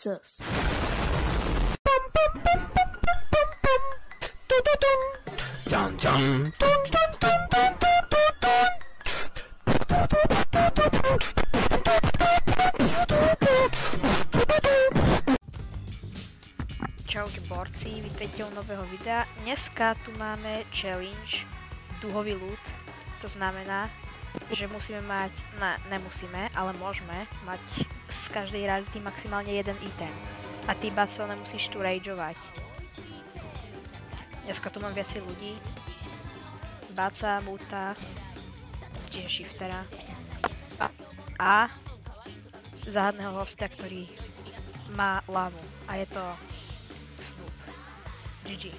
Cus. Čaute borci, vítajte u nového videa. Dneska tu máme challenge duhový loot. To znamená, že musíme mať, nemusíme, ale môžeme mať z každej rarity maximálne jeden item. A ty, Baco, nemusíš tu rageovať. Dneska tu mám viacej ľudí. Baca, Muta, tiež Shiftera. A záhadného hostia, ktorý má lavu. A je to Snoop. GG.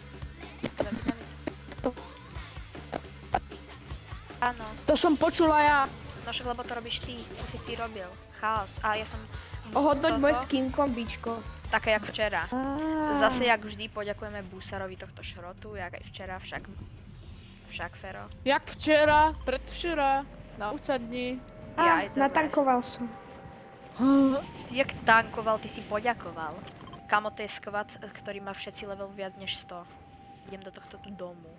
Áno. To som počula ja. No však, lebo to robíš ty. To si ty robil. Chaos. A ja som... Ohodnoť môj skin kombičko. Také jak včera. Zase jak vždy poďakujeme Busarovi tohto šrotu, jak aj včera, však Fero. Jak včera, predvčera, na dní. Natankoval som. Ty jak tankoval, ty si poďakoval. Kamo, to je skvat, ktorý má všetci level viac než 100. Idem do tohto tu domu.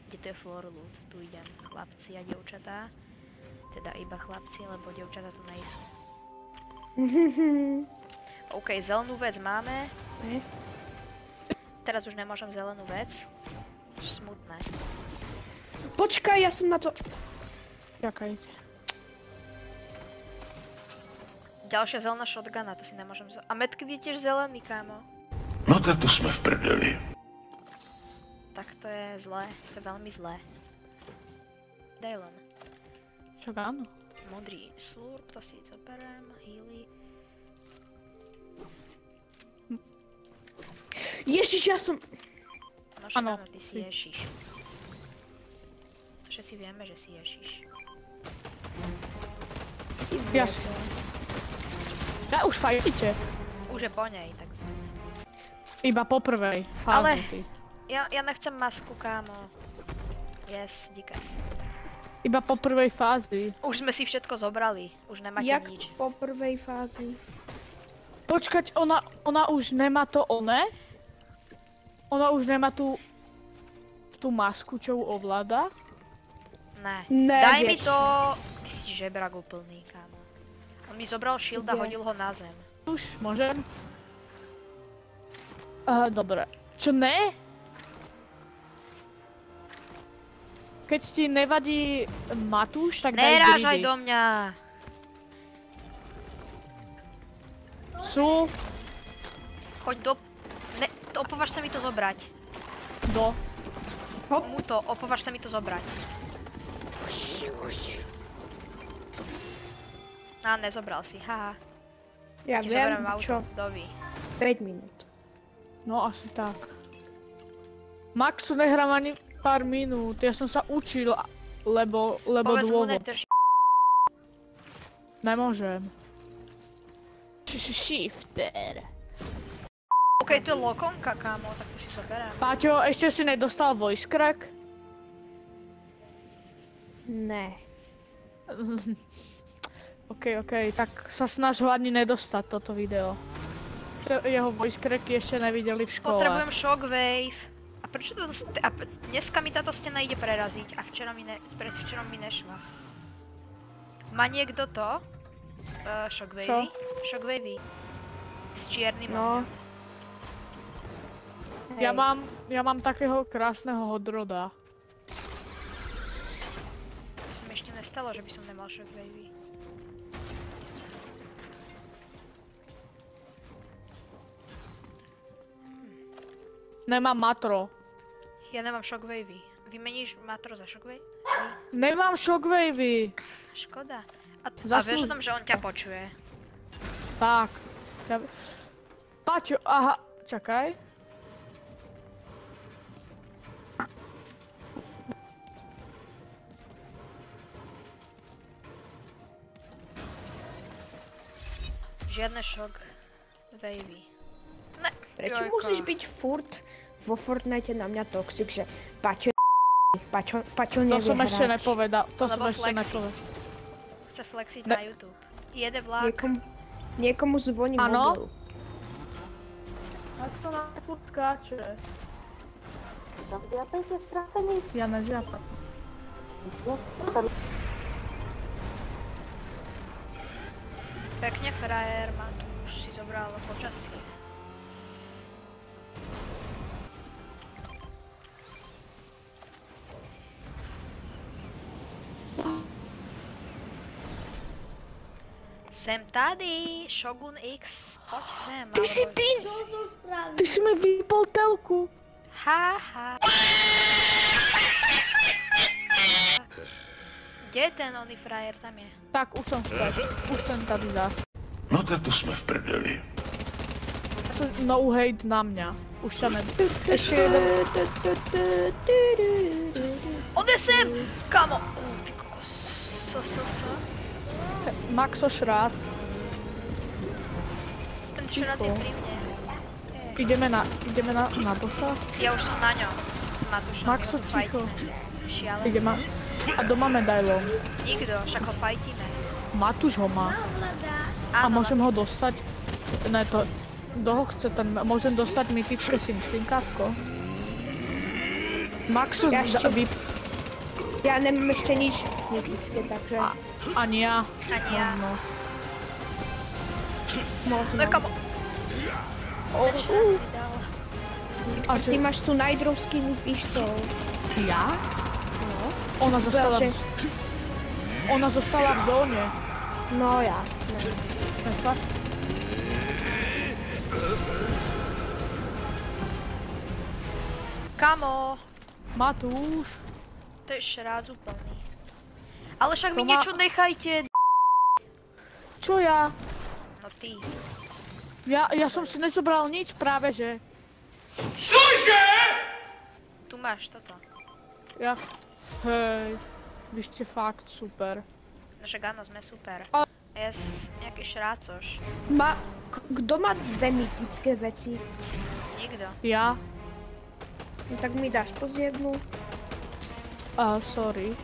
Kde to je floor loot? Tu idem. Chlapci a dievčatá. Teda iba chlapci, lebo dievčatá tu nejsú. OK, zelenú vec máme. Teraz už nemôžem zelenú vec. Smutné. Počkaj, ja som na to... Čakajte. Ďalšia zelená shotguna, to si nemôžem a medkit je tiež zelený, kámo. No tak to sme v prdeli. Tak to je zlé, to je veľmi zlé. Daj len. Však áno. Modrý slurp, to si zoberiem, healy. Ježiš, ja som... No však áno, ty si Ježiš. Všetci vieme, že si Ježiš. Jasne. Ja už fajtíte. Už je po nej, tak sme. Iba po prvej fázi. Ale ja nechcem masku, kámo. Yes, díkas. Iba po prvej fázi. Už sme si všetko zobrali, už nemáte Jak nič. po prvej fázi? Počkať, ona už nemá to one? Ona už nemá tú masku, čo ju ovláda? Ne. Ne, Daj mi vieš. to... Ty si žebrak úplný, kámo. On mi zobral shield a hodil ho na zem. Už, môžem? Dobre. Čo ne? Keď ti nevadí Matúš, tak daj Nerážaj gridy. do mňa! Sú Choď do... Ne, opováž sa mi to zobrať. do... Muto, opováž sa mi to zobrať. Á, nezobral si, haha. Ja Ti viem, zoberiem auto, čo? dovi. 5 minút. No asi tak. Maxu nehrám ani pár minút, ja som sa učil, lebo Povedz mu, dôvod. nedrž... Nemôžem. Shifter. OK, to je lokonka, kámo, tak to si zoberiem. Páťo, ešte si nedostal voice crack? Ne. OK, tak sa snaž ho ani nedostať toto video. Jeho voice cracky ešte nevideli v škole. Potrebujem shockwave. A prečo to... dneska mi táto stena ide preraziť a predvčerom mi nešla. Má niekto to? Shockwavey? Shockwavey. S čiernym No. ohňom. Ja mám takého krásneho hodroda. To sa mi ešte nestalo, že by som nemal shockwavey. Nemám matro. Ja nemám shockwavey. Vymeníš matro za shockwave? Nemám shockwavey. Škoda. A Zaslúž- vieš o tom, že on ťa počuje? Tak. Paťo, aha, čakaj. Žiadne shockwavey. Ne. Prečo jojko. musíš byť furt vo Fortnite na mňa toxic, že Paťo nevie To som ešte hrať. nepovedal. To som Lebo ešte flexi. nepovedal. Chce flexiť na YouTube. Jede vlak. Niekomu zvoní Áno? mobil. Tak to na furt skáče. Tam zjapajte trafený. Ja nežiapam. Pekne frajer, ma tu už si zobral počasie. Jsem tady, Shogun X, poď sem. Ty si ty! Ty si mi vypol telku. Haha. Kde je ten oný frajer, tam je? Tak, už jsem tady zás. No tak to jsme v prdeli. No hate na mňa. Už sa ne... Ešte jeden. On je sem! Kamo! Ty kokos. Maxo Šrác. Ten šrác je pri mne. Ideme na bossa. Ja už som na ňom. S Matušom. Maxo, my ho tu ticho. fajtíme. Šialený. Ideme. A doma medailon. Nikto, však ho fajtíme. Matúš ho má. A Áno, môžem ho dostať? Ne, to... Kto ho chce ten... Môžem dostať mytické simkátko? Maxo Ja ešte- Ja nemám ešte nič mytické, takže Ani ja. Ani ja. No. možno. No kamo. Ten šrác mi dal. A Ty že... máš tu najdrovský pištol. Ja? No. Ona zostala... Že- Ona zostala v zóne. No jasné. Fakt? Kamo. Matúš. To je šrác úplný. Ale však mi To má- niečo nechajte. Čo ja? No ty. Ja som si nezobral nič práve, že... Tu máš toto. Ja... Hej. Vy ste fakt super. No však áno, sme super. A- A ja nejaký šrácoš. Kto má dve mytické veci? Nikto. Ja? No tak mi dáš jednu. Sorry.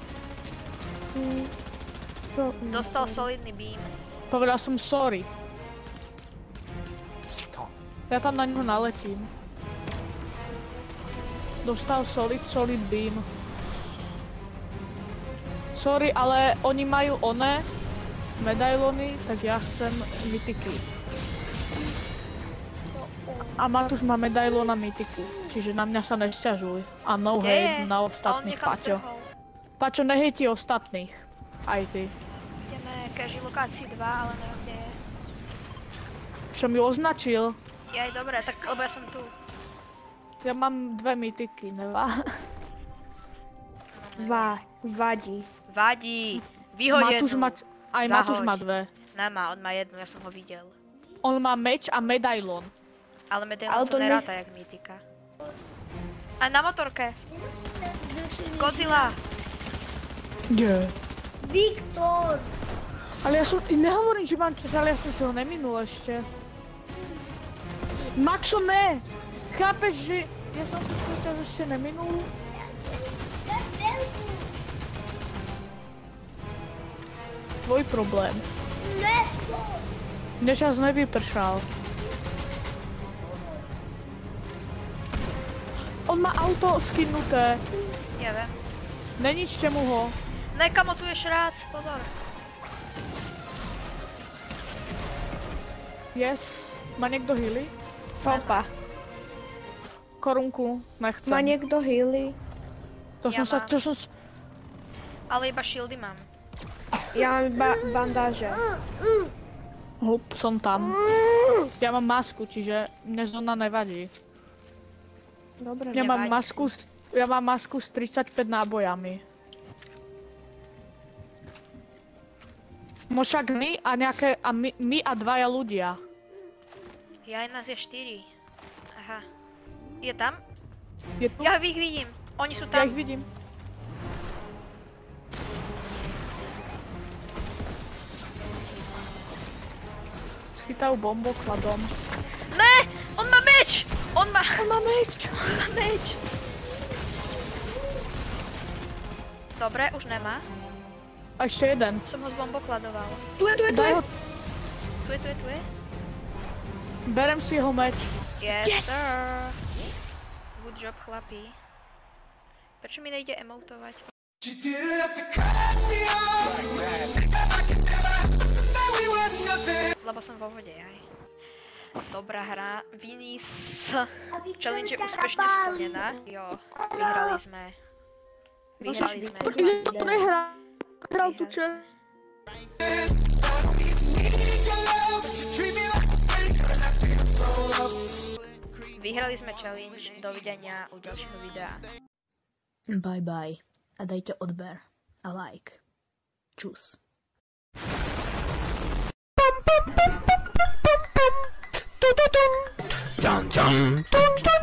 Dostal solidný beam. Povedal som sorry. Ja tam na ňo naletím. Dostal solid beam. Sorry, ale oni majú medailony, tak ja chcem mytiky. A Matúš má medailón a mytiku, čiže na mňa sa nesťažuj. A no Kde hate je? na A on ostatných, niekam Paťo. strhol. Paťo, nehejti ostatných. Aj ty. Ideme každý lokácii 2, ale neviem kde je. Čo mi označil? Jaj, dobre, tak lebo ja som tu. Ja mám dve mytiky, nevá. Vadí. Vadí. Vyhoď Matúš jednu. má... Aj Matúš má Zahoď. dve. Nemá, on má jednu, ja som ho videl. On má meč a medailón. Ale medailón Ale sa to neráta jak mytika. A na motorke. Godzilla. Nie. Viktor! Ale ja som... Nehovorím, že mám čas, ale ja som si ho neminul ešte. Maxo, ne! Chápeš, že... Ja som si svoj čas ešte neminul? Tvoj problém. Mne čas nevypršal. On má auto skinnuté. Ja viem. Neničte mu ho. Ne, kamo, tu je šrác, pozor. Yes. Má niekto healy? Hopa. Korunku nechcem. Má niekto healy? To Ja som sa... mám. To som... Ale iba shieldy mám. Ja mám iba bandáže. Hup, som tam. Ja mám masku, čiže mne zóna nevadí. Dobre. Ja mám Nevadí masku, ja mám masku s 35 nábojami. No však my a nejaké, a my a dvaja ľudia. Ja, nás je 4. Aha. Je tam? Je tu? Ja ich vidím. Oni sú Ja tam. ich vidím. Schytajú bombokladom. Ne! On má meč! On má meč! meč! Dobre, už nemá. A ešte jeden. Som ho zbombokladoval. Daj ho, Tu je. berem si jeho meč. Yes, sir. Good job, chlapi. Prečo mi nejde emotovať? Lebo som vo vode, aj. Dobrá hra. Vinis. Challenge je úspešne splnená. Jo, vyhrali sme. Počkej, to nehral tu čo? Vyhrali sme challenge. Dovidenia u ďalšieho videa. Bye bye. A dajte odber a like. Čus. Dun, dun, dun, dun.